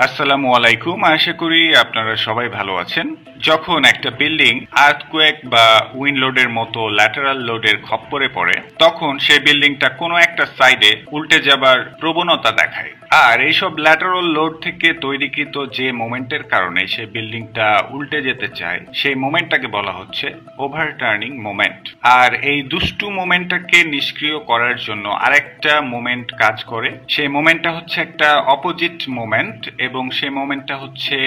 আসসালামু আলাইকুম। আশা করি আপনারা সবাই ভালো আছেন। যখন একটা বিল্ডিং আর্থকোয়েক বা উইন্ড লোডের মতো ল্যাটারাল লোডের খপ্পরে পড়ে, তখন সেই বিল্ডিংটা কোনো একটা সাইডে উল্টে যাবার প্রবণতা দেখায়। আর এইসব ল্যাটারাল লোড থেকে তৈরিকৃত যে মোমেন্টের কারণে সেই বিল্ডিংটা উল্টে যেতে চায়, সেই মোমেন্টটাকে বলা হচ্ছে ওভারটার্নিং মোমেন্ট। আর এই দুষ্টু মোমেন্টটাকে নিষ্ক্রিয় করার জন্য আরেকটা মোমেন্ট কাজ করে। সেই মোমেন্টটা হচ্ছে একটা অপোজিট মোমেন্ট, এবং সেই মোমেন্টটা হচ্ছে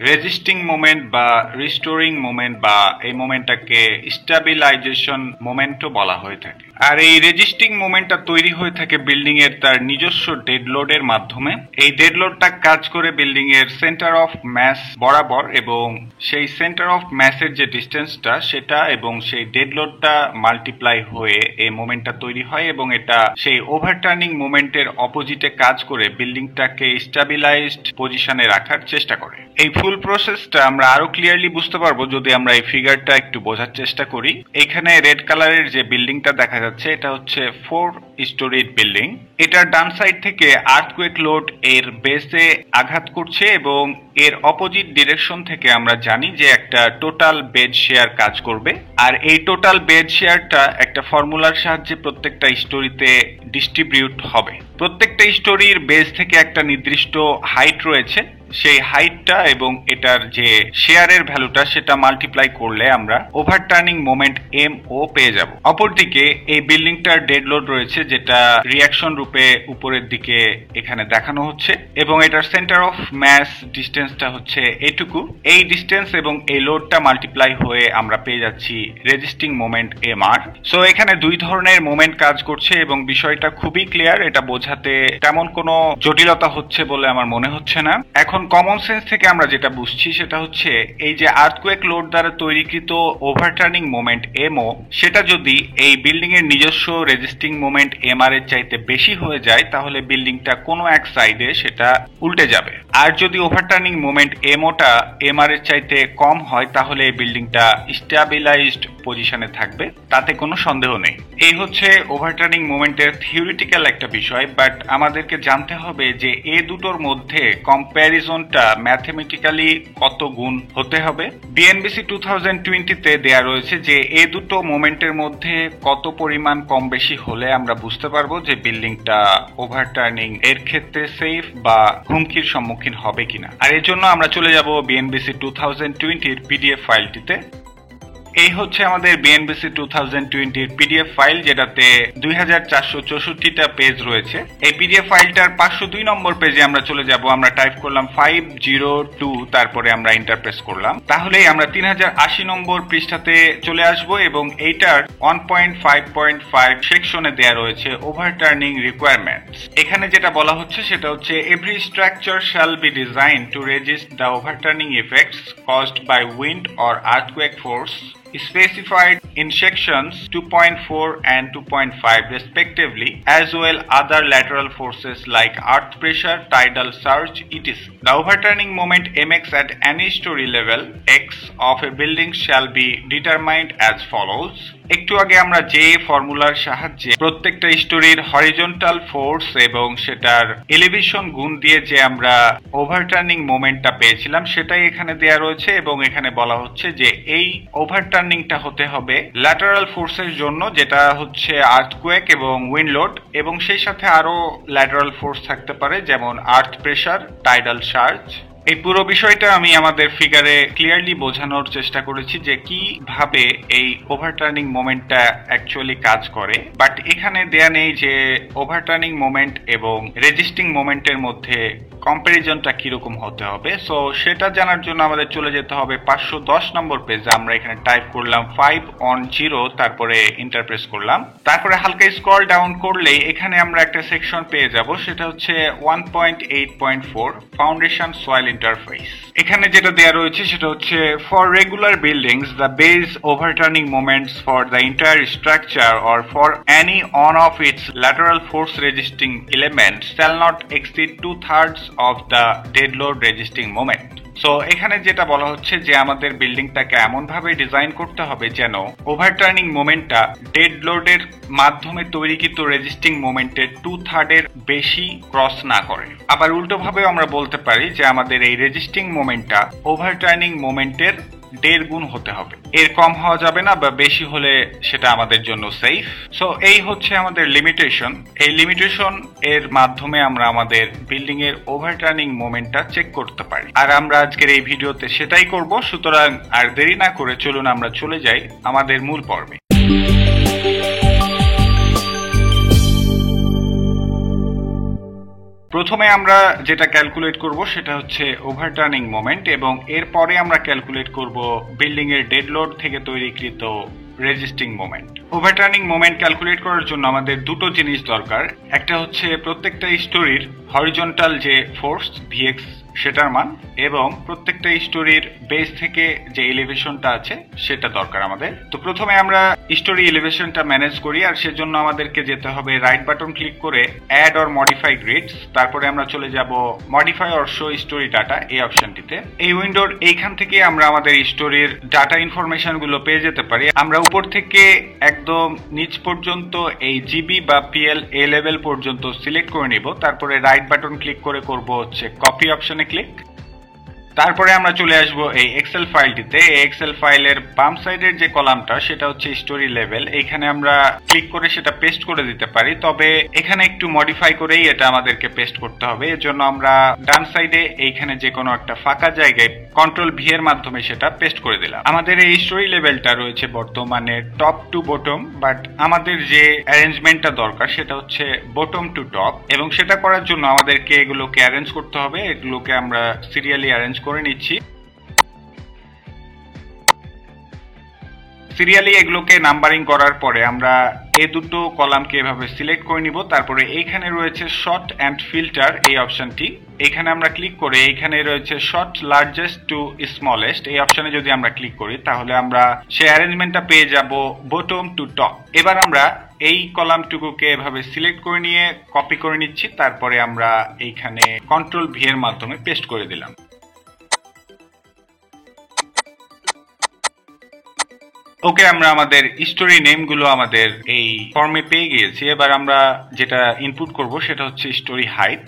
রেজিস্টিং মোমেন্ট বা রিস্টোরিং মোমেন্ট, বা এই মোমেন্টটাকে স্টেবিলাইজেশন মোমেন্টও বলা হয়ে থাকে। আর এই রেজিস্টিং মোমেন্টটা তৈরি হয়ে থাকে বিল্ডিং এর তার নিজস্ব ডেড লোডের মাধ্যমে। এই ডেড লোডটা কাজ করে বিল্ডিং এর সেন্টার অফ ম্যাস বরাবর, এবং সেই সেন্টার অফ ম্যাসের যে ডিস্টেন্সটা সেটা এবং সেই ডেড লোডটা মাল্টিপ্লাই হয়ে এই মোমেন্টটা তৈরি হয়, এবং এটা সেই ওভারটার্নিং মোমেন্টের অপোজিটে কাজ করে বিল্ডিংটাকে স্টেবিলাইজড পজিশনে রাখার চেষ্টা করে। এই ফুল প্রসেসটা আমরা আরো ক্লিয়ারলি বুঝতে পারবো যদি আমরা এই ফিগারটা একটু বোঝার চেষ্টা করি। এখানে রেড কালারের যে বিল্ডিংটা দেখা যাচ্ছে, এটা হচ্ছে 4 স্টোরিড বিল্ডিং। এটার ডান সাইড থেকে আর্থকোয়েক লোড এর বেসে আঘাত করছে, এবং এর অপোজিট ডিরেকশন থেকে আমরা জানি যে একটা টোটাল বেড শেয়ার কাজ করবে। আর এই টোটাল বেড শেয়ারটা একটা ফর্মুলার সাহায্যে প্রত্যেকটা স্টোরিতে ডিস্ট্রিবিউট হবে। প্রত্যেকটা স্টোরির বেস থেকে একটা নির্দিষ্ট হাইট রয়েছে। সেই হাইটটা এবং এটার যে শেয়ারের ভ্যালুটা সেটা মাল্টিপ্লাই করলে আমরা ওভারটার্নিং মোমেন্ট এম ও পেয়ে যাব। অপরদিকে এই বিল্ডিংটার ডেড লোড রয়েছে, যেটা রিয়াকশন রূপে উপরের দিকে এখানে দেখানো হচ্ছে, এবং এটার সেন্টার অফ ম্যাস ডিস্টেন্সটা হচ্ছে এটুকু। এই ডিস্টেন্স এবং এই লোডটা মাল্টিপ্লাই হয়ে আমরা পেয়ে যাচ্ছি resisting moment M R. So এখানে দুই ধরনের মোমেন্ট কাজ করছে, এবং বিষয়টা খুবই ক্লিয়ার। এটা বোঝাতে তেমন কোনো জটিলতা হচ্ছে বলে আমার মনে হচ্ছে না। এখন কমন সেন্স থেকে আমরা যেটা বুঝছি সেটা হচ্ছে এই যে আর্থকোয়েক লোড দ্বারা তৈরিকৃত ওভারটার্নিং মোমেন্ট এমও, সেটা যদি এই বিল্ডিং এর নিজস্ব রেজিস্টিং মোমেন্ট এম আর এর চাইতে বেশি হয়ে যায়, তাহলে বিল্ডিংটা কোনো এক সাইডে সেটা উল্টে যাবে। আর যদি ওভারটার্নিং মোমেন্ট এমওটা এম আর এর চাইতে কম হয়, তাহলে এই বিল্ডিংটা স্টেবিলাইজড পজিশনে থাকবে, তাতে কোনো সন্দেহ নেই। এই হচ্ছে ওভারটার্নিং মোমেন্টের থিওরিটিক্যাল একটা বিষয়, বাট আমাদেরকে জানতে হবে যে এই দুটোর মধ্যে কম্প্যারিজনটা ম্যাথমেটিক্যালি কত গুণ হতে হবে। বিএনবিসি 2020-তে দেয়া রয়েছে যে এই দুটো মোমেন্টের মধ্যে কত পরিমাণ কম বেশি হলে আমরা বুঝতে পারবো যে বিল্ডিংটা ওভারটার্নিং এর ক্ষেত্রে সেফ বা হুমকির সম্মুখীন হবে কিনা। আর এর জন্য আমরা চলে যাব বিএনবিসি 2020-র পিডিএফ ফাইলটিতে। এই হচ্ছে আমাদের বিএনবিসি 2020-র পিডিএফ ফাইল, যেটাতে 2464টা পেজ রয়েছে। এই পিডিএফ ফাইলটার 502 নম্বর পেজে আমরা চলে যাব। আমরা টাইপ করলাম 502, তারপরে আমরা এন্টার প্রেস করলাম, তাহলেই আমরা 3080 নম্বর পৃষ্ঠাতে চলে আসব, এবং এইটার 1.5.5 সেকশনে দেয়া রয়েছে ওভারটার্নিং রিকোয়ারমেন্টস। এখানে যেটা বলা হচ্ছে সেটা হচ্ছে every structure shall be design to resist the overturning effects caused by wind or earthquake force specified in sections 2.4 and 2.5 respectively, as well other lateral forces like earth pressure, tidal surge, etc. The overturning moment mx at any story level x of a building shall be determined as follows. একটু আগে আমরা যে ফর্মুলার সাহায্যে প্রত্যেকটা স্টোরির horizontal force এবং সেটার elevation গুণ দিয়ে যে আমরা ওভারটার্নিং মোমেন্টটা পেয়েছিলাম, সেটাই এখানে দেয়া রয়েছে, এবং এখানে বলা হচ্ছে যে এই ওভারটার্নিংটা হতে হবে ল্যাটারাল ফোর্সের জন্য, যেটা হচ্ছে আর্থকোয়েক এবং উইন্ড লোড, এবং সেই সাথে আরো ল্যাটারাল ফোর্স থাকতে পারে যেমন আর্থ প্রেসার, টাইডাল সার্জ। এই পুরো বিষয়টা আমি আমাদের ফিগারে ক্লিয়ারলি বোঝানোর চেষ্টা করেছি যে কিভাবে এই ওভারটার্নিং মোমেন্টটা অ্যাকচুয়ালি কাজ করে, বাট এখানে দেয়া নেই যে ওভারটার্নিং মোমেন্ট এবং রেজিস্টিং মোমেন্টের মধ্যে কম্পারিজনটা কিরকম হতে হবে। সো সেটা জানার জন্য আমাদের চলে যেতে হবে 510 নম্বর পেজে। আমরা এখানে টাইপ করলাম 510, তারপরে এন্টার প্রেস করলাম, তারপরে হালকা স্ক্রল ডাউন করলেই এখানে আমরা একটা সেকশন পেয়ে যাব, সেটা হচ্ছে 1.8.4 ফাউন্ডেশন সয়েল ইন্টারফেস। এখানে যেটা দেয়া রয়েছে সেটা হচ্ছে for regular buildings the base overturning moments for the entire structure or for any one of its lateral force resisting elements shall not exceed 2/3 of the dead load resisting moment. So এখানে যেটা বলা হচ্ছে যে আমাদের বিল্ডিংটাকে এমনভাবে design করতে হবে যেন ওভারটার্নিং মোমেন্টটা ডেড লোডের মাধ্যমে তৈরিকৃত রেজিস্টিং মোমেন্টের 2/3 এর বেশি ক্রস না করে। আবার উল্টোভাবেও আমরা বলতে পারি যে আমাদের এই রেজিস্টিং মোমেন্টটা ওভারটার্নিং মোমেন্টের 1.5 গুণ হতে হবে, এর কম হওয়া যাবে না, বা বেশি হলে সেটা আমাদের জন্য সেফ। সো এই হচ্ছে আমাদের লিমিটেশন। এই লিমিটেশন এর মাধ্যমে আমরা আমাদের বিল্ডিং এর ওভারটার্নিং মোমেন্টটা চেক করতে পারি, আর আমরা আজকের এই ভিডিওতে সেটাই করব। সুতরাং আর দেরি না করে চলুন আমরা চলে যাই আমাদের মূল পর্বে। প্রথমে আমরা যেটা ক্যালকুলেট করব সেটা হচ্ছে ওভারটার্নিং মোমেন্ট, এবং এরপরে আমরা ক্যালকুলেট করব বিল্ডিং এর ডেড লোড থেকে তৈরিকৃত রেজিস্টিং মোমেন্ট। ওভারটার্নিং মোমেন্ট ক্যালকুলেট করার জন্য আমাদের দুটো জিনিস দরকার। একটা হচ্ছে প্রত্যেকটা স্টোরির হরিজন্টাল যে ফোর্স ভিএক্স সেটার মান, এবং প্রত্যেকটা স্টোরির বেস থেকে যে এলিভেশনটা আছে সেটা দরকার আমাদের। তো প্রথমে আমরা স্টোরি এলিভেশনটা ম্যানেজ করি, আর সেজন্য আমাদেরকে যেতে হবে রাইট বাটন ক্লিক করে অ্যাড অর মডিফাই গ্রিডস। তারপরে আমরা চলে যাব modify or show story data এই অপশনটিতে। এই উইন্ডোর এইখান থেকে আমরা আমাদের স্টোরির ডাটা ইনফরমেশন গুলো পেয়ে যেতে পারি। আমরা উপর থেকে একদম নিচ পর্যন্ত এই জিবি বা পিএল এ লেভেল পর্যন্ত সিলেক্ট করে নিব। তারপরে রাইট বাটন ক্লিক করে করব হচ্ছে কপি অপশনে ক্লিক। তারপরে আমরা চলে আসব এই এক্সেল ফাইলটিতে। এই এক্সেল ফাইলের বাম সাইডের যে কলামটা সেটা হচ্ছে স্টোরি লেভেল। এখানে আমরা ক্লিক করে সেটা পেস্ট করে দিতে পারি, তবে এখানে একটু মডিফাই করেই এটা আমাদেরকে পেস্ট করতে হবে। এর জন্য আমরা ডান সাইডে এইখানে যে কোনো একটা ফাঁকা জায়গায় কন্ট্রোল ভি এর মাধ্যমে সেটা পেস্ট করে দিলাম। আমাদের এই স্টোরি লেভেলটা রয়েছে বর্তমানে টপ টু বটম, বাট আমাদের যে অ্যারেঞ্জমেন্টটা দরকার সেটা হচ্ছে বটম টু টপ, এবং সেটা করার জন্য আমাদেরকে এগুলোকে অ্যারেঞ্জ করতে হবে। এগুলোকে আমরা সিরিয়ালি অ্যারেঞ্জ করে নিচ্ছি। সিরিয়ালি এগুলোকে নাম্বারিং করার পরে আমরা এই দুটো কলামকে এভাবে সিলেক্ট করে নিব। তারপরে এইখানে রয়েছে শর্ট অ্যান্ড ফিল্টার এই অপশনটি, এখানে আমরা ক্লিক করে এইখানে রয়েছে শর্ট লার্জেস্ট টু স্মলেস্ট এই অপশনে যদি আমরা ক্লিক করি তাহলে আমরা সেই অ্যারেঞ্জমেন্টটা পেয়ে যাব বটম টু টপ। এবার আমরা এই কলামটুকুকে এভাবে সিলেক্ট করে নিয়ে কপি করে নিচ্ছি। তারপরে আমরা এইখানে কন্ট্রোল ভি এর মাধ্যমে পেস্ট করে দিলাম। ওকে, আমরা আমাদের স্টোরি নেম গুলো আমাদের এই ফর্মে পেয়ে গিয়েছি। এবার আমরা যেটা ইনপুট করব সেটা হচ্ছে স্টোরি হাইট।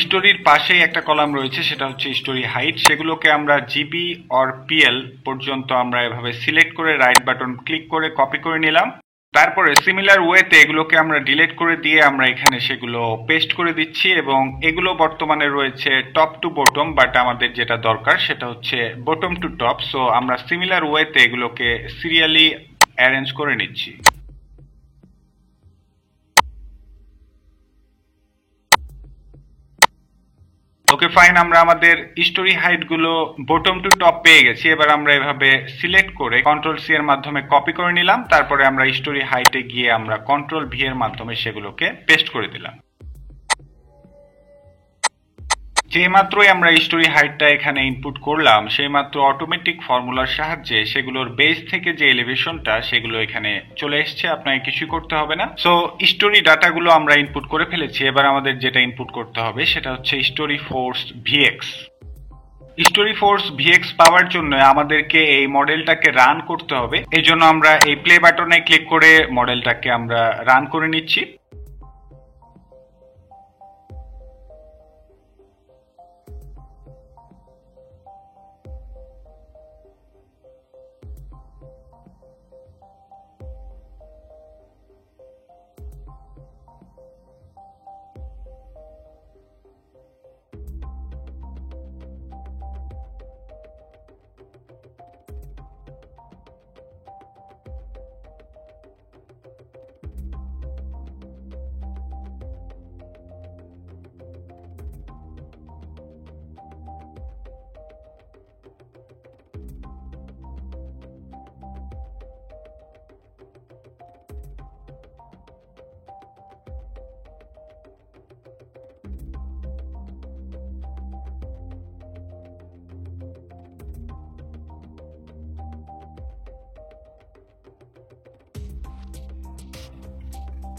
স্টোরির পাশেই একটা কলাম রয়েছে সেটা হচ্ছে স্টোরি হাইট। সেগুলোকে আমরা জিবি অর পিএল পর্যন্ত আমরা এভাবে সিলেক্ট করে রাইট বাটন ক্লিক করে কপি করে নিলাম। তারপরে সিমিলার ওয়েতে এগুলোকে আমরা ডিলিট করে দিয়ে আমরা এখানে সেগুলো পেস্ট করে দিচ্ছি, এবং এগুলো বর্তমানে রয়েছে টপ টু বটম, বাট আমাদের যেটা দরকার সেটা হচ্ছে বটম টু টপ। সো আমরা সিমিলার ওয়েতে এগুলোকে সিরিয়ালি অ্যারেঞ্জ করে নিচ্ছি। ওকে ফাইন, আমরা আমাদের স্টোরি হাইট গুলো বটম টু টপ পেয়ে গেছি। এবার আমরা এভাবে সিলেক্ট করে কন্ট্রোল সি এর মাধ্যমে কপি করে নিলাম। তারপরে আমরা স্টোরি হাইটে গিয়ে আমরা কন্ট্রোল ভি এর মাধ্যমে সেগুলোকে পেস্ট করে দিলাম। যে মাত্রই আমরা স্টোরি হাইটটা এখানে ইনপুট করলাম সেই মাত্র অটোমেটিক ফর্মুলার সাহায্যে সেগুলোর বেস থেকে যে এলিভেশনটা সেগুলো এখানে চলে এসছে, আপনাকে কিছু করতে হবে না। সো স্টোরি ডাটাগুলো আমরা ইনপুট করে ফেলেছি। এবার আমাদের যেটা ইনপুট করতে হবে সেটা হচ্ছে storey force VX. Storey force VX পাওয়ার জন্য আমাদেরকে এই মডেলটাকে রান করতে হবে। এই জন্য আমরা এই প্লে বাটনে ক্লিক করে মডেলটাকে আমরা রান করে নিচ্ছি।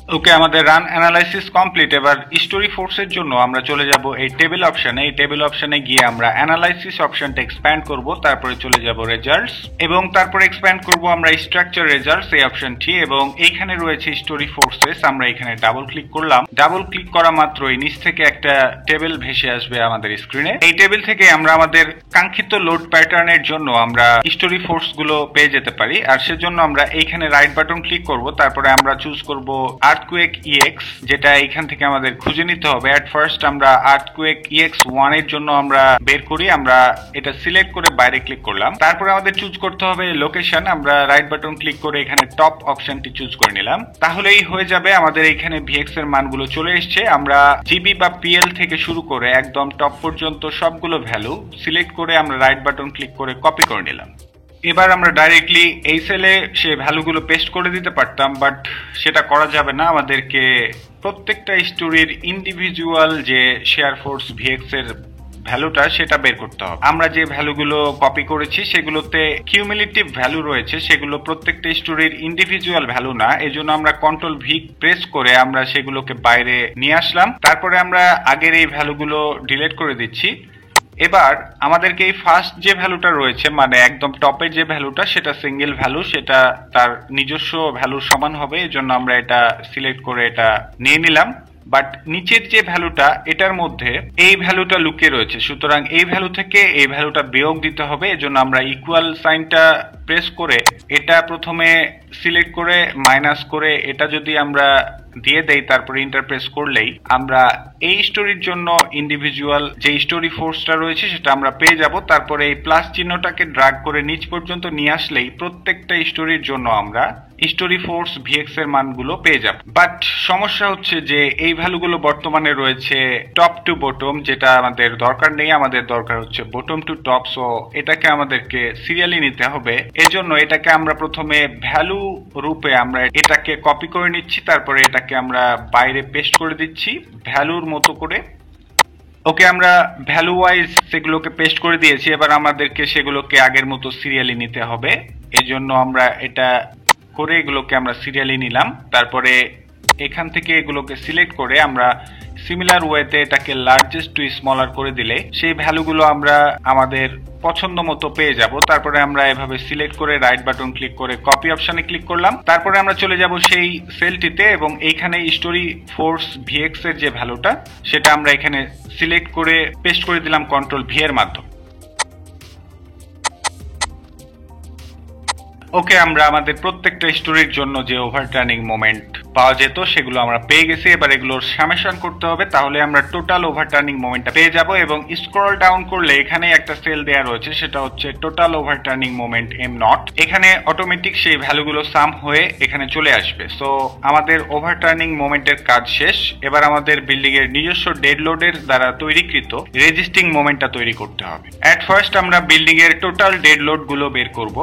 ওকে, আমাদের রান অ্যানালাইসিস কমপ্লিট। এবার স্টোরি ফোর্সের জন্য আমরা চলে যাব এই টেবিল অপশনে। এই টেবিল অপশনে গিয়ে আমরা অ্যানালাইসিস অপশনটা এক্সপ্যান্ড করব, তারপরে চলে যাব রেজাল্টস এবং তারপরে এক্সপ্যান্ড করব আমরা স্ট্রাকচার রেজাল্টস এই অপশনটি, এবং এইখানে রয়েছে স্টোরি ফোর্সেস। আমরা এখানে ডাবল ক্লিক করলাম। ডাবল ক্লিক করা মাত্রই নিচ থেকে একটা টেবিল ভেসে আসবে আমাদের স্ক্রিনে। এই টেবিল থেকে আমরা আমাদের কাঙ্ক্ষিত লোড প্যাটার্নের জন্য আমরা স্টোরি ফোর্স গুলো পেয়ে যেতে পারি। আর সেজন্য আমরা এইখানে রাইট বাটন ক্লিক করব, তারপরে আমরা চুজ করব আর্থকুয়েক ইএক্স, যেটা এখান থেকে আমাদের খুঁজে নিতে হবে। এট ফার্স্ট আমরা আর্থকুয়েক ইএক্স 1 এর জন্য আমরা বের করি। আমরা এটা সিলেক্ট করে বাইরে ক্লিক করলাম। তারপরে আমাদের চুজ করতে হবে লোকেশন। আমরা রাইট বাটন ক্লিক করে এখানে টপ অপশনটি চুজ করে নিলাম। তাহলেই হয়ে যাবে। আমাদের এখানে ভিএক্স এর মানগুলো চলে এসেছে। আমরা জিবি বা পিএল থেকে শুরু করে একদম টপ পর্যন্ত সবগুলো ভ্যালু সিলেক্ট করে আমরা রাইট বাটন ক্লিক করে কপি করে নিলাম। এবার আমরা ডাইরেক্টলি এই সেলে সে ভ্যালুগুলো পেস্ট করে দিতে পারতাম, বাট সেটা করা যাবে না। আমাদেরকে প্রত্যেকটা স্টোরির ইন্ডিভিজুয়াল যে শেয়ার ফোর্স ভিএক্স এর ভ্যালুটা সেটা বের করতে হবে। আমরা যে ভ্যালুগুলো কপি করেছি সেগুলোতে কিউমুলেটিভ ভ্যালু রয়েছে, সেগুলো প্রত্যেকটা স্টোরির ইন্ডিভিজুয়াল ভ্যালু না। এজন্য আমরা কন্ট্রোল ভি প্রেস করে আমরা সেগুলোকে বাইরে নিয়ে আসলাম। তারপরে আমরা আগের এই ভ্যালুগুলো ডিলিট করে দিচ্ছি। এবার আমাদেরকে এই ফার্স্ট যে ভ্যালুটা রয়েছে, মানে একদম টপের যে ভ্যালুটা, সেটা সিঙ্গেল ভ্যালু, সেটা তার নিজস্ব ভ্যালুর সমান হবে। এজন্য আমরা এটা সিলেক্ট করে এটা নিয়ে নিলাম। বাট নিচের যে ভ্যালুটা, এটার মধ্যে এই ভ্যালুটা লুকিয়ে রয়েছে, সুতরাং এই ভ্যালু থেকে এই ভ্যালুটা বিয়োগ দিতে হবে। এজন্য আমরা ইকুয়াল সাইনটা প্রেস করে এটা প্রথমে সিলেক্ট করে মাইনাস করে এটা যদি আমরা দিয়ে দেই, তারপরে ইন্টার প্রেস করলেই আমরা এই স্টোরির জন্য ইন্ডিভিজুয়াল যে স্টোরি ফোর্সটা রয়েছে সেটা আমরা পেয়ে যাব। তারপরে এই প্লাস চিহ্নটাকে ড্র্যাগ করে নিচ পর্যন্ত নিয়ে আসলেই প্রত্যেকটা স্টোরির জন্য আমরা স্টোরি ফোর্স ভিএক্স এর মানগুলো পেয়ে যাব। বাট সমস্যা হচ্ছে যে এই ভ্যালুগুলো বর্তমানে রয়েছে টপ টু বটম, যেটা আমাদের দরকার নেই। আমাদের দরকার হচ্ছে বটম টু টপ। সো এটাকে আমাদেরকে সিরিয়ালি নিতে হবে। এজন্য এটাকে আমরা প্রথমে ভ্যালু রূপে আমরা এটাকে কপি করে নিচ্ছি, তারপরে এটাকে আমরা বাইরে পেস্ট করে দিচ্ছি ভ্যালুর মতো করে। ওকে, আমরা ভ্যালু ওয়াইজ সেগুলোকে পেস্ট করে দিয়েছি। এবার আমাদেরকে সেগুলোকে আগের মতো সিরিয়ালি নিতে হবে। এজন্য আমরা এটা করে এগুলোকে আমরা সিরিয়ালি নিলাম। তারপরে এখান থেকে এগুলোকে সিলেক্ট করে আমরা সিমিলার ওয়েতে এটাকে লার্জেস্ট টু স্মলার করে দিলে সেই ভ্যালুগুলো আমরা আমাদের পছন্দ মতো পেয়ে যাব। তারপরে আমরা এভাবে সিলেক্ট করে রাইট বাটন ক্লিক করে কপি অপশনে ক্লিক করলাম। তারপরে আমরা চলে যাব সেই সেলটিতে এবং এইখানে স্টোরি ফোর্স ভিএক্স এর যে ভ্যালুটা সেটা আমরা এখানে সিলেক্ট করে পেস্ট করে দিলাম কন্ট্রোল ভি এর মাধ্যমে। ওকে, আমরা আমাদের প্রত্যেকটা স্টোরির জন্য যে ওভারটার্নিং মোমেন্ট পাওয়া যেত সেগুলো আমরা পেয়ে গেছি। এবার এগুলোর সামেশন করতে হবে, তাহলে আমরা টোটাল ওভারটার্নিং মোমেন্টটা পেয়ে যাব। এবং স্ক্রল ডাউন করলে এখানে একটা সেল দেয়া রয়েছে, সেটা হচ্ছে টোটাল ওভারটার্নিং মোমেন্ট এম নট। এখানে অটোমেটিক সেই ভ্যালুগুলো সাম হয়ে এখানে চলে আসবে। সো আমাদের ওভারটার্নিং মোমেন্টের কাজ শেষ। এবার আমাদের বিল্ডিং এর নিজস্ব ডেড লোডের দ্বারা তৈরিকৃত রেজিস্টিং মোমেন্টটা তৈরি করতে হবে। এট ফার্স্ট আমরা বিল্ডিং এর টোটাল ডেড লোড গুলো বের করব,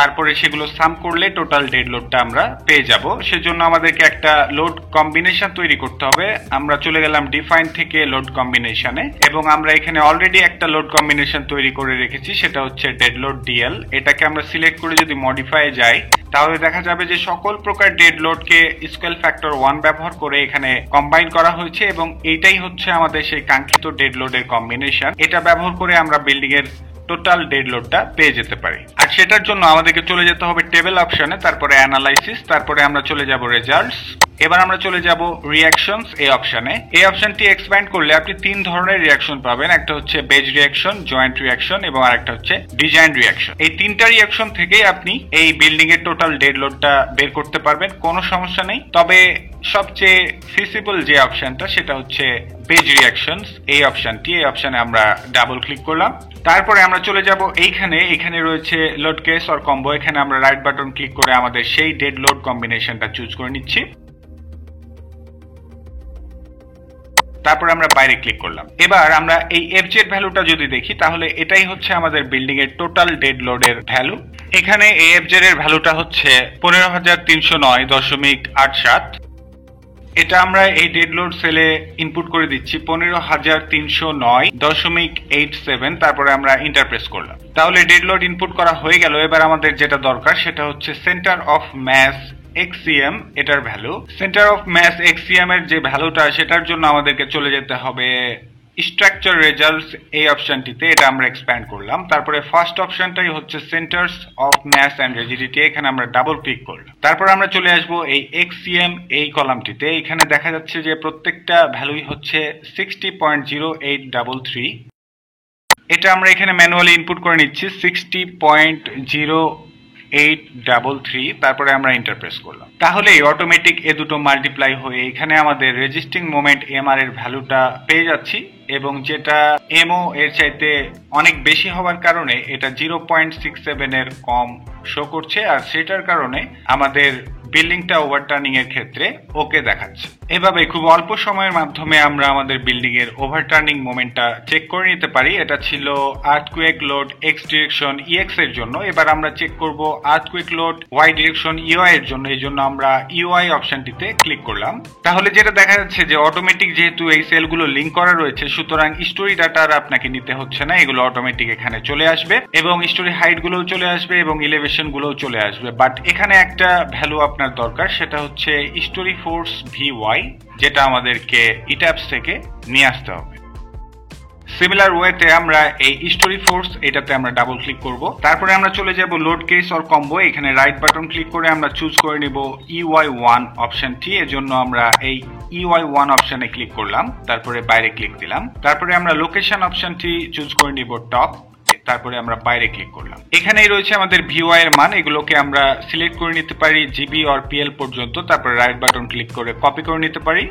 তারপরে সেগুলো সাম করলে টোটাল ডেড লোডটা আমরা পেয়ে যাব। সেজন্য আমাদেরকে একটা লোড কম্বিনেশন তৈরি করতে হবে। আমরা চলে গেলাম ডিফাইন থেকে লোড কম্বিনেশনে এবং আমরা এখানে অলরেডি একটা লোড কম্বিনেশন তৈরি করে রেখেছি, সেটা হচ্ছে ডেড লোড ডিএল। এটাকে আমরা সিলেক্ট করে যদি মডিফাই যাই তাহলে দেখা যাবে যে সকল প্রকার ডেড লোডকে স্কেল ফ্যাক্টর 1 ব্যবহার করে এখানে কম্বাইন করা হয়েছে এবং এইটাই হচ্ছে আমাদের সেই কাঙ্ক্ষিত ডেড লোডের কম্বিনেশন। এটা ব্যবহার করে আমরা বিল্ডিং এর টোটাল ডেড লোডটা পেয়ে যেতে পারি। আর সেটার জন্য আমাদেরকে চলে যেতে হবে টেবিল অপশনে, তারপরে অ্যানালাইসিস, তারপরে আমরা চলে যাব রেজাল্টস। এবার আমরা চলে যাব রিঅ্যাকশনস এই অপশনে। এই অপশনটি এক্সপ্যান্ড করলে আপনি 3 ধরনের রিঅ্যাকশন পাবেন। একটা হচ্ছে বেজ রিঅ্যাকশন, জয়েন্ট রিঅ্যাকশন এবং আরেকটা হচ্ছে ডিজাইন রিঅ্যাকশন। এই 3টা রিঅ্যাকশন থেকেই আপনি এই বিল্ডিং এর টোটাল ডেড লোডটা বের করতে পারবেন, কোনো সমস্যা নেই। তবে সবচেয়ে ফিজিবল যে অপশনটা সেটা হচ্ছে বেজ রিঅ্যাকশনস এই অপশনটি। এই অপশনে আমরা ডাবল ক্লিক করলাম। তারপরে আমরা চলে যাব এখানে রয়েছে লোড কেস অর কম্বো। এখানে আমরা রাইট বাটন ক্লিক করে আমাদের সেই ডেড লোড কম্বিনেশনটা চুজ করে নিচ্ছি। তারপরে আমরা বাইরে ক্লিক করলাম। এবার আমরা এই এফজেড ভ্যালুটা যদি দেখি তাহলে এটাই হচ্ছে আমাদের বিল্ডিং এর টোটাল ডেড লোডের ভ্যালু। এখানে এই এফজেড এর ভ্যালুটা হচ্ছে 15,309.87। এটা আমরা এই ডেড লোড সেলে ইনপুট করে দিচ্ছি 15,309.87। তারপরে আমরা ইন্টার প্রেস করলাম। তাহলে ডেড লোড ইনপুট করা হয়ে গেল। এবার আমাদের যেটা দরকার সেটা হচ্ছে সেন্টার অফ মাস এক্সসিএম এটার ভ্যালু। সেন্টার অফ মাস এক্সসিএম এর যে ভ্যালুটা সেটার জন্য আমাদেরকে চলে যেতে হবে স্ট্রাকচার রেজাল্টস এই অপশনটিতে, এটা আমরা এক্সপ্যান্ড করলাম। তারপরে ফার্স্ট অপশনটাই হচ্ছে centres of mass and rigidity, এখানে আমরা ডাবল ক্লিক করলাম। তারপর আমরা চলে আসব এই এক্সসিএম এই কলামটিতে। এখানে দেখা যাচ্ছে যে প্রত্যেকটা ভ্যালুই হচ্ছে 60.0833। এটা আমরা এখানে ম্যানুয়ালি ইনপুট করে নিচ্ছি 60.0833। তারপরে আমরা এন্টার প্রেস করলাম। তাহলে অটোমেটিক এ দুটো মাল্টিপ্লাই হয়ে এখানে আমাদের রেজিস্টিং মোমেন্ট এমআর এর ভ্যালুটা পেয়ে যাচ্ছি, এবং যেটা এমও এর চাইতে অনেক বেশি হওয়ার কারণে এটা 0.67 এর কম শো করছে, আর সেটার কারণে আমাদের বিল্ডিংটা ওভারটার্নিং এর ক্ষেত্রে ওকে দেখাচ্ছে। এভাবে খুব অল্প সময়ের মাধ্যমে আমরা আমাদের বিল্ডিং এর ওভারটার্নিং মোমেন্টটা চেক করে নিতে পারি। এটা ছিল earthquake load x direction EX এর জন্য। এবার আমরা চেক করব আর্থকুয়েক লোড ওয়াই ডিরেকশন ইওয়াই এর জন্য। এই জন্য আমরা ইওয়াই অপশনটিতে ক্লিক করলাম। তাহলে যেটা দেখা যাচ্ছে যে অটোমেটিক যেহেতু এই সেলগুলো লিংক করা রয়েছে, সুতরাং স্টোরি ডাটা আর আপনাকে নিতে হচ্ছে না, এগুলো অটোমেটিক এখানে চলে আসবে এবং স্টোরি হাইট গুলোও চলে আসবে এবং ইলেভেশন গুলোও চলে আসবে। বাট এখানে একটা ভ্যালু আপনার দরকার, সেটা হচ্ছে স্টোরি ফোর্স ভিওয়াই, যেটা আমাদেরকে ইট্যাপস থেকে নিয়ে আসতে হবে। সিমিলার ওয়েতে আমরা এই স্টোরি ফোর্স এটাতে আমরা ডাবল ক্লিক করব। তারপরে আমরা চলে যাব লোড কেস অর কম্বো। এখানে রাইট বাটন ক্লিক করে আমরা চুজ করে নিব EY1 অপশনটি। এজন্য আমরা এই EY1 অপশনে ক্লিক করলাম, তারপরে বাইরে ক্লিক দিলাম। তারপরে আমরা লোকেশন অপশনটি চুজ করে নিব টপ, তারপরে আমরা বাইরে ক্লিক করলাম। এখানেই রয়েছে আমাদের ভিওয়াই এর মান, এগুলোকে আমরা সিলেক্ট করে নিতে পারি জিবি অর পিএল পর্যন্ত। তারপরে রাইট বাটন ক্লিক করে কপি করে নিতে পারি।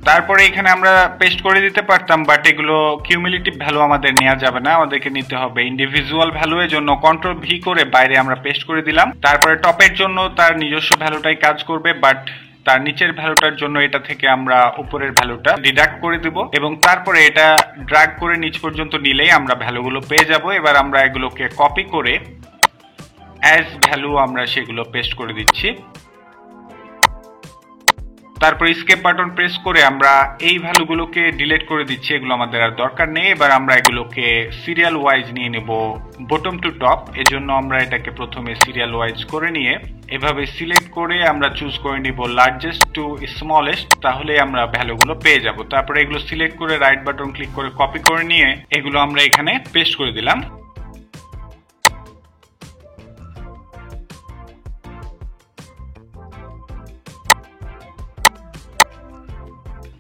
তারপরে এখানে আমরা পেস্ট করে দিতে পারতাম, বাট এগুলো কিউমুলেটিভ ভ্যালু আমাদের নেওয়া যাবে না, আমাদেরকে নিতে হবে ইন্ডিভিজুয়াল ভ্যালু। এর জন্য কন্ট্রোল ভি করে বাইরে আমরা পেস্ট করে দিলাম। তারপরে টপের জন্য তার নিজস্ব ভ্যালুটাই কাজ করবে, বাট তার নিচের ভ্যালুটার জন্য এটা থেকে আমরা উপরের ভ্যালুটা ডিডাক্ট করে দিব, এবং তারপরে এটা ড্র্যাগ করে নিচ পর্যন্ত নিলেই আমরা ভ্যালুগুলো পেয়ে যাব। এবার আমরা এগুলোকে কপি করে অ্যাজ ভ্যালু আমরা সেগুলো পেস্ট করে দিচ্ছি। তারপর স্কেপ বাটন প্রেস করে আমরা এই ভ্যালুগুলোকে ডিলিট করে দিচ্ছি, এগুলো আমাদের আর দরকার নেই। এবার আমরা এগুলোকে সিরিয়াল ওয়াইজ নিয়ে নেব বটম টু টপ। এজন্য আমরা এটাকে প্রথমে সিরিয়াল ওয়াইজ করে নিয়ে এভাবে সিলেক্ট করে আমরা চুজ করে নিব লার্জেস্ট টু স্মলেস্ট, তাহলে আমরা ভ্যালুগুলো পেয়ে যাব। তারপরে এগুলো সিলেক্ট করে রাইট বাটন ক্লিক করে কপি করে নিয়ে এগুলো আমরা এখানে পেস্ট করে দিলাম।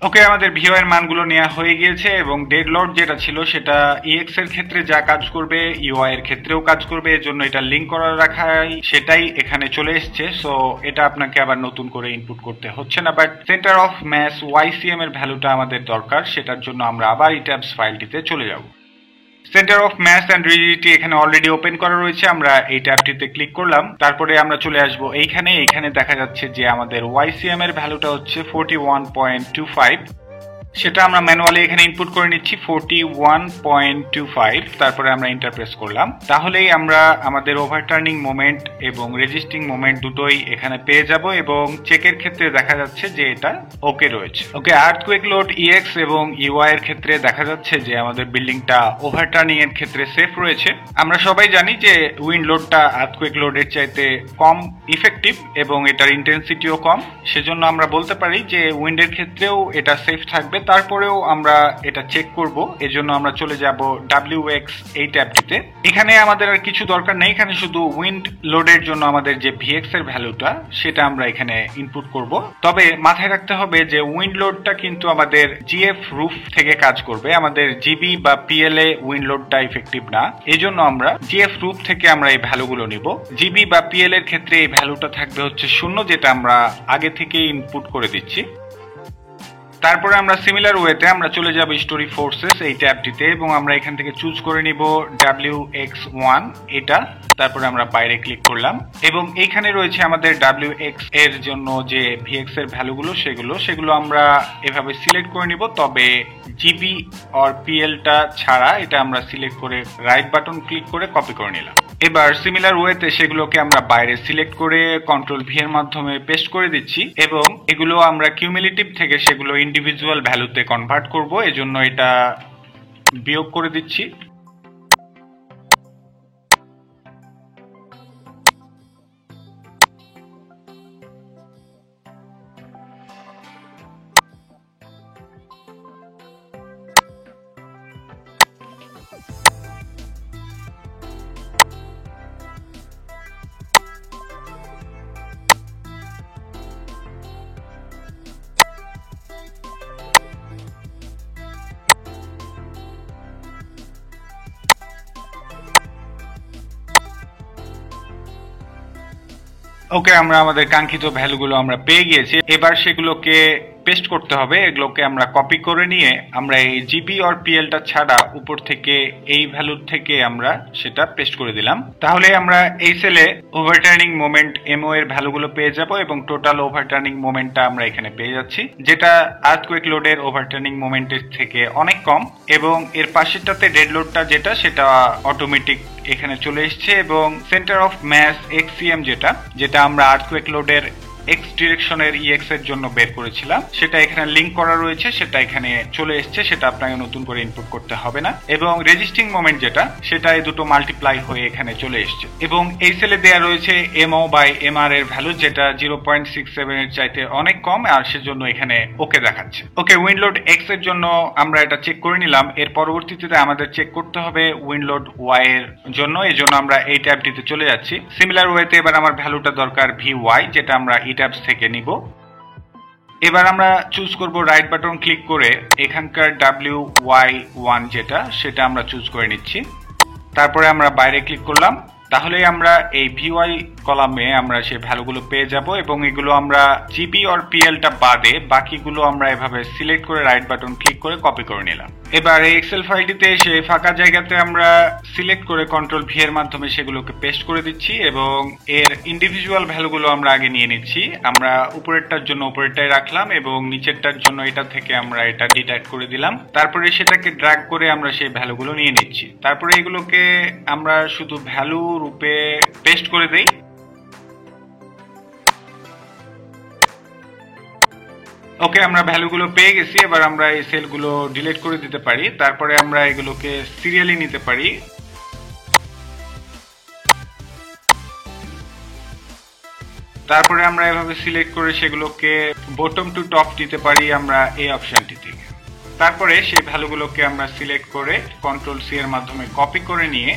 ওকে, আমাদের ভিওয়াই এর মানগুলো নেওয়া হয়ে গিয়েছে, এবং ডেড লোড যেটা ছিল সেটা ইএক্স এর ক্ষেত্রে যা কাজ করবে ইউআই এর ক্ষেত্রেও কাজ করবে। এর জন্য এটা লিংক করা রাখাই সেটাই এখানে চলে এসেছে। সো এটা আপনাকে আবার নতুন করে ইনপুট করতে হচ্ছে না। বাট সেন্টার অফ মাস ওয়াইসিএম এর ভ্যালুটা আমাদের দরকার, সেটার জন্য আমরা আবার ইট্যাপস ফাইলটিতে চলে যাব। Centre of mass and rigidity এখানে অলরেডি ওপেন করা রয়েছে, আমরা এই ট্যাবটিতে ক্লিক করলাম। তারপরে আমরা চলে আসব এইখানে দেখা যাচ্ছে যে আমাদের ওয়াইসিএম এর ভ্যালুটা হচ্ছে 41.25, সেটা আমরা ম্যানুয়ালি এখানে ইনপুট করে নিচ্ছি 41.25। তারপরে আমরা এন্টার প্রেস করলাম। তাহলেই আমরা আমাদের ওভারটার্নিং মোমেন্ট এবং রেজিস্টিং মোমেন্ট দুটোই এখানে পেয়ে যাব, এবং চেকের ক্ষেত্রে দেখা যাচ্ছে যে এটা ওকে রয়েছে। ওকে, আর্থকুয়েক লোড ইএক্স এবং ইওয়াই এর ক্ষেত্রে দেখা যাচ্ছে যে আমাদের বিল্ডিংটা ওভারটার্নিং এর ক্ষেত্রে সেফ রয়েছে। আমরা সবাই জানি যে উইন্ড লোডটা আর্থকুয়েক লোডের চাইতে কম ইফেক্টিভ এবং এটার ইন্টেন্সিটিও কম, সেজন্য আমরা বলতে পারি যে উইন্ডের ক্ষেত্রেও এটা সেফ থাকবে। তারপরেও আমরা এটা চেক করব, এজন্য আমরা চলে যাব WX এই ট্যাবটিতে। এখানে আমাদের আর কিছু দরকার নেই, এখানে শুধু উইন্ড লোডের জন্য আমাদের যে ভিএক্স এর ভ্যালুটা সেটা আমরা এখানে ইনপুট করব। তবে মাথায় রাখতে হবে যে উইন্ড লোডটা কিন্তু আমাদের জিএফ রুফ থেকে কাজ করবে, আমাদের জিবি বা পিএল এ উইন্ড লোডটা ইফেক্টিভ না। এজন্য আমরা জিএফ রুফ থেকে আমরা এই ভ্যালুগুলো নিব। জিবি বা পিএল এর ক্ষেত্রে এই ভ্যালুটা থাকবে হচ্ছে 0, যেটা আমরা আগে থেকে ইনপুট করে দিচ্ছি। তারপরে আমরা সিমিলার ওয়েতে আমরা চলে যাব স্টোরি ফোর্সেস এই ট্যাবটিতে, এবং আমরা এখান থেকে চুজ করে নিব WX1 এটা। তারপরে আমরা বাইরে ক্লিক করলাম, এবং এইখানে রয়েছে আমাদের WX এর জন্য যে VX এর ভ্যালুগুলো সেগুলো আমরা এভাবে সিলেক্ট করে নিব। তবে জিবি অর পিএলটা ছাড়া এটা আমরা সিলেক্ট করে রাইট বাটন ক্লিক করে কপি করে নিলাম। এবার সিমিলার ওয়েতে সেগুলোকে আমরা বাইরে সিলেক্ট করে কন্ট্রোল ভি এর মাধ্যমে পেস্ট করে দিচ্ছি, এবং এগুলো আমরা কিউমুলেটিভ থেকে সেগুলো ইন্ডিভিজুয়াল ভ্যালুতে কনভার্ট করব। এজন্য এটা বিয়োগ করে দিচ্ছি। ওকে, আমরা আমাদের কাঙ্ক্ষিত ভ্যালুগুলো আমরা পেয়ে গিয়েছি। এবার সেগুলোকে পেস্ট করতে হবে। এগুলোকে আমরা কপি করে নিয়ে আমরা এই জিপি অর পিএলটা ছাড়া উপর থেকে এই ভ্যালুর থেকে আমরা সেটা পেস্ট করে দিলাম। তাহলে আমরা এই সেলে ওভারটার্নিং মোমেন্ট এমও এর ভ্যালুগুলো পেয়ে যাব এবং টোটাল ওভারটার্নিং মোমেন্টটা আমরা এখানে পেয়ে যাচ্ছি, যেটা আর্থকুয়েক লোডের ওভারটার্নিং মোমেন্টের থেকে অনেক কম। এবং এর পাশেরটাতে ডেড লোডটা যেটা, সেটা অটোমেটিক এখানে চলে এসছে এবং সেন্টার অফ ম্যাস এক্সসিএম যেটা আমরা আর্থকুয়েক লোডের এক্স ডিরেকশনের ইএক্স এর জন্য বের করেছিলাম, সেটা এখানে লিংক করা রয়েছে, সেটা এখানে চলে এসছে, সেটা আপনাকে নতুন করে ইনপুট করতে হবে না। এবং রেজিস্টিং মোমেন্ট যেটা, সেটা এই দুটো মাল্টিপ্লাই হয়ে এখানে চলে এসছে। এবং এই সেলে দেয়া রয়েছে এমও বাই এমআর এর ভ্যালু, যেটা 0.67 এর চাইতে অনেক কম, আর সেজন্য এখানে ওকে দেখাচ্ছে। ওকে, উইন্ডলোড এক্স এর জন্য আমরা এটা চেক করে নিলাম। এর পরবর্তীতে আমাদের চেক করতে হবে উইন্ডলোড ওয়াই এর জন্য। এই জন্য আমরা এই ট্যাবটিতে চলে যাচ্ছি। সিমিলার ওয়েতে এবার আমার ভ্যালুটা দরকার ভি ওয়াই, যেটা আমরা ট্যাবস থেকে নিব। এবার আমরা চুজ করব রাইট বাটন ক্লিক করে এখানকার WY1 যেটা, সেটা আমরা চুজ করে নিচ্ছি। তারপরে আমরা বাইরে ক্লিক করলাম। তাহলে আমরা এই ভিওয়াই কলামে আমরা সেই ভ্যালুগুলো পেয়ে যাব এবং এগুলো আমরা জিপি অর পিএলটা বাদে বাকিগুলো আমরা এভাবে সিলেক্ট করে রাইট বাটন ক্লিক করে কপি করে নিলাম। এবার এই এক্সেল ফাইলটিতে এসে ফাঁকা জায়গাতে আমরা সিলেক্ট করে কন্ট্রোল ভি এর মাধ্যমে সেগুলোকে পেস্ট করে দিচ্ছি এবং এর ইন্ডিভিজুয়াল ভ্যালুগুলো আমরা আগে নিয়ে নিচ্ছি। আমরা উপরেরটার জন্য উপরেরটাই রাখলাম এবং নিচেরটার জন্য এটা থেকে আমরা এটা ডিডাক্ট করে দিলাম। তারপরে সেটাকে ড্র্যাগ করে আমরা সেই ভ্যালুগুলো নিয়ে নিচ্ছি। তারপরে এগুলোকে আমরা শুধু ভ্যালু রূপে পেস্ট করে দেই। ওকে, আমরা ভ্যালুগুলো পেয়ে গেছি। এবার আমরা এই সেলগুলো ডিলিট করে দিতে পারি। তারপরে আমরা এগুলোকে সিরিয়ালি নিতে পারি। তারপরে আমরা এভাবে সিলেক্ট করে সেগুলোকে বটম টু টপ দিতে পারি আমরা এই অপশনটি থেকে। তারপরে সেই ভ্যালুগুলোকে আমরা সিলেক্ট করে কন্ট্রোল সি এর মাধ্যমে কপি করে নিয়ে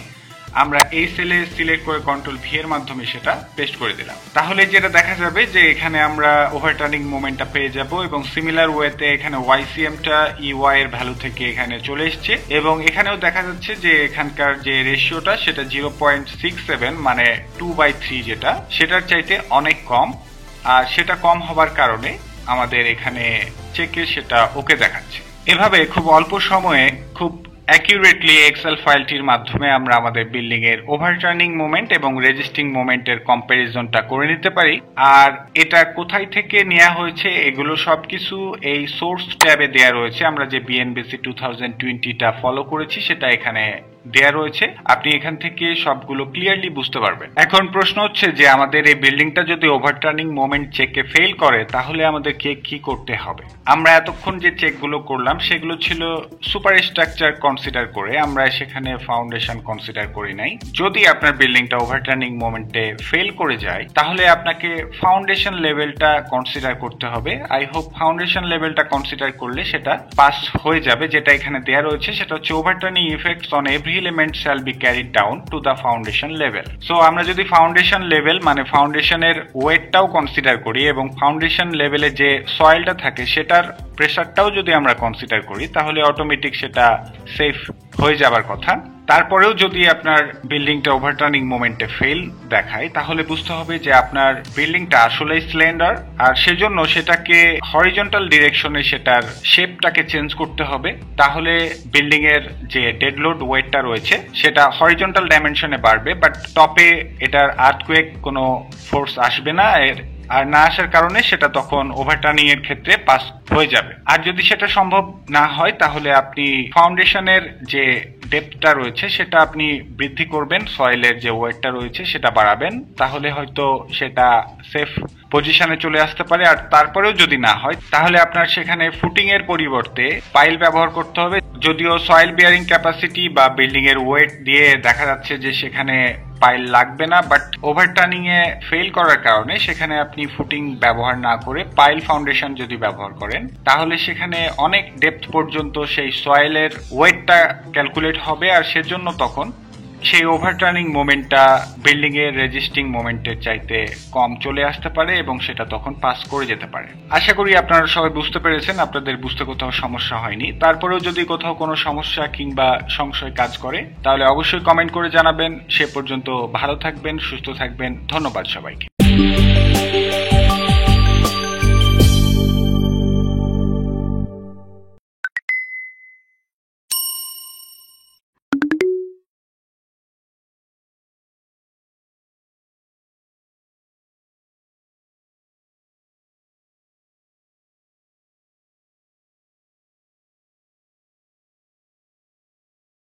আমরা এই সেলে সিলেক্ট করে কন্ট্রোল ভি এর মাধ্যমে সেটা পেস্ট করে দিলাম। তাহলে যেটা দেখা যাবে যে এখানে আমরা ওভারটার্নিং মোমেন্টটা পেয়ে যাব এবং সিমিলার ওয়েতে এখানে ওয়াইসিএমটা ইওয়াই এর ভ্যালু থেকে এখানে চলে এসছে এবং এখানেও দেখা যাচ্ছে যে এখানকার যে রেশিওটা সেটা 0.67 মানে 2/3 যেটা, সেটার চাইতে অনেক কম। আর সেটা কম হবার কারণে আমাদের এখানে চেকে সেটা ওকে দেখাচ্ছে। এভাবে খুব অল্প সময়ে খুব অ্যাকিউরেটলি এক্সেল ফাইলটির মাধ্যমে আমরা আমাদের বিল্ডিং এর ওভারটার্নিং মোমেন্ট এবং রেজিস্টিং মোমেন্টের কম্পারিজনটা করে নিতে পারি। আর এটা কোথায় থেকে নেওয়া হয়েছে এগুলো সবকিছু এই সোর্স ট্যাবে দেয়া রয়েছে। আমরা যে বিএনবিসি 2020টা ফলো করেছি সেটা এখানে দেয়া রয়েছে। আপনি এখান থেকে সবগুলো ক্লিয়ারলি বুঝতে পারবেন। এখন প্রশ্ন হচ্ছে যে আমাদের এই বিল্ডিংটা যদি ওভারটার্নিং মোমেন্ট চেকে ফেল করে তাহলে আমাদেরকে কি করতে হবে। আমরা এতক্ষণ যে চেকগুলো করলাম সেগুলো ছিল সুপার স্ট্রাকচার কনসিডার করে, আমরা সেখানে ফাউন্ডেশন কনসিডার করি নাই। যদি আপনার বিল্ডিংটা ওভারটার্নিং মোমেন্টে ফেল করে যায় তাহলে আপনাকে ফাউন্ডেশন লেভেলটা কনসিডার করতে হবে। আই হোপ ফাউন্ডেশন লেভেলটা কনসিডার করলে সেটা পাস হয়ে যাবে। যেটা এখানে দেয়া রয়েছে সেটা হচ্ছে overturning effects on every element shall be carried down to the foundation level. So আমরা যদি ফাউন্ডেশন লেভেল মানে ফাউন্ডেশনের ওয়েটটাও কনসিডার করি এবং ফাউন্ডেশন লেভেলে যে সয়েলটা থাকে সেটার প্রেসারটাও যদি আমরা কনসিডার করি তাহলে অটোমেটিক সেটা সেফ হয়ে যাবার কথা। তারপরেও যদি আপনার বিল্ডিংটা ওভারটার্নিং মোমেন্টে ফেল দেখায় তাহলে বুঝতে হবে যে আপনার বিল্ডিংটা আসলেই স্লেন্ডার, আর সেজন্য সেটাকে হরিজন্টাল ডিরেকশনে সেটার শেপটাকে চেঞ্জ করতে হবে। তাহলে বিল্ডিং এর যে ডেড লোড ওয়েটটা রয়েছে সেটা হরিজন্টাল ডাইমেনশনে বাড়বে, বাট টপে এটার আর্থকুয়েক কোনো ফোর্স আসবে না। আর না আসার কারণে সেটা তখন ওভারটার্নিং এর ক্ষেত্রে পাস হয়ে যাবে। আর যদি সেটা সম্ভব না হয় তাহলে আপনি ফাউন্ডেশনের যে ডেপথটা রয়েছে সেটা আপনি বৃদ্ধি করবেন, সয়েলের যে ওয়েটটা রয়েছে সেটা বাড়াবেন, তাহলে হয়তো সেটা সেফ পজিশনে চলে আসতে পারে। আর তারপরেও যদি না হয় তাহলে আপনার সেখানে ফুটিং এর পরিবর্তে পাইল ব্যবহার করতে হবে। যদিও সয়েল বিয়ারিং ক্যাপাসিটি বা বিল্ডিং এর ওয়েট দিয়ে দেখা যাচ্ছে যে সেখানে পাইল লাগবে না, বাট ওভারটার্নিং এ ফেল করার কারণে সেখানে আপনি ফুটিং ব্যবহার না করে পাইল ফাউন্ডেশন যদি ব্যবহার করেন তাহলে সেখানে অনেক ডেপথ পর্যন্ত সেই সয়েলের ওয়েটটা ক্যালকুলেট হবে, আর সেজন্য তখন সেই ওভারটার্নিং মোমেন্টটা বিল্ডিং এর রেজিস্টিং মোমেন্টের চাইতে কম চলে আসতে পারে এবং সেটা তখন পাস করে যেতে পারে। আশা করি আপনারা সবাই বুঝতে পেরেছেন, আপনাদের বুঝতে কোথাও সমস্যা হয়নি। তারপরেও যদি কোথাও কোনো সমস্যা কিংবা সংশয় কাজ করে তাহলে অবশ্যই কমেন্ট করে জানাবেন। সে পর্যন্ত ভালো থাকবেন, সুস্থ থাকবেন। ধন্যবাদ সবাইকে।